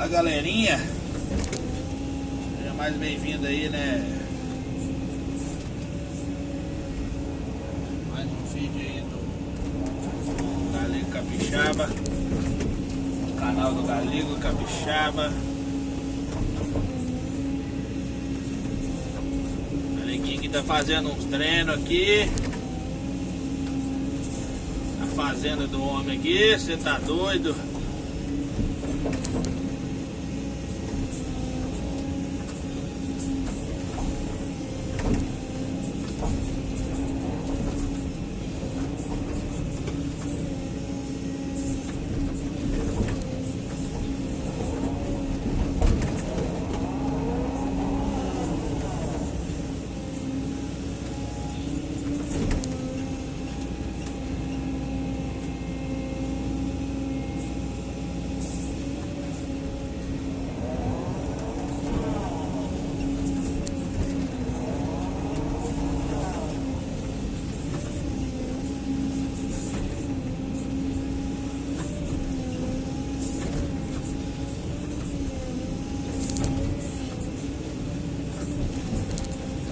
Fala, galerinha, seja mais bem-vindo aí, né? Mais um vídeo aí do Galego Capixaba, canal do Galego Capixaba. O Galeguinho que tá fazendo uns treinos aqui na fazenda do homem aqui, você tá doido?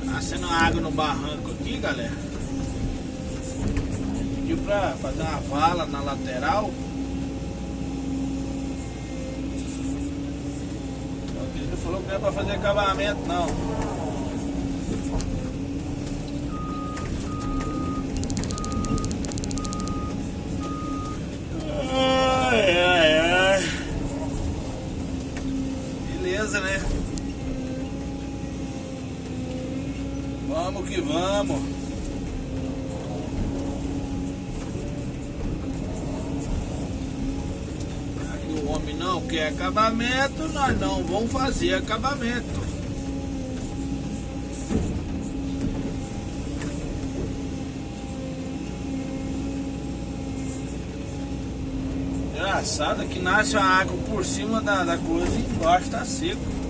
Nascendo água no barranco aqui, galera. Pediu pra fazer uma vala na lateral. Ele falou que não é pra fazer acabamento, não. Ai. Beleza, né? Vamos que vamos. Aqui o homem não quer acabamento, nós não vamos fazer acabamento. Engraçado que nasce a água por cima da coisa e embaixo tá seco.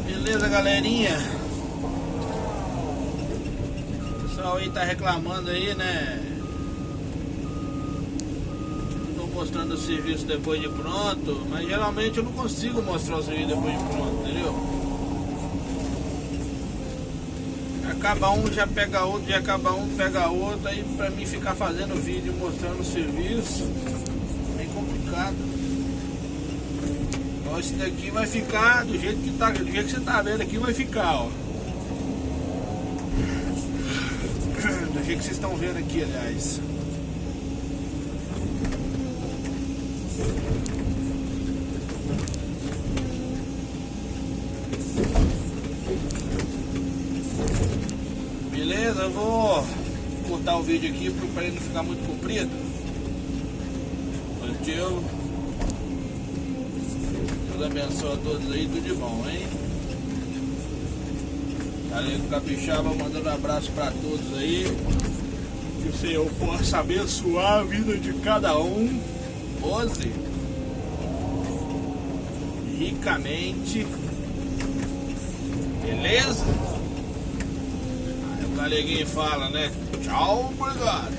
Beleza, galerinha? O pessoal aí tá reclamando aí, né? Tô mostrando o serviço depois de pronto, mas geralmente eu não consigo mostrar o serviço depois de pronto, entendeu? Acaba um, já pega outro, já acaba um, pega outro. Aí pra mim ficar fazendo vídeo mostrando o serviço é bem complicado. Então esse daqui vai ficar do jeito que tá, do jeito que você tá vendo aqui, vai ficar, ó. Do jeito que vocês estão vendo aqui, aliás. Beleza, eu vou cortar o vídeo aqui para ele não ficar muito comprido. Positivo. Deus abençoe a todos aí, tudo de bom, hein? Galego Capixaba mandando um abraço para todos aí. Que o Senhor possa abençoar a vida de cada um. Pose ricamente. Beleza? Aí o Galeguinho fala, né? Tchau, obrigado.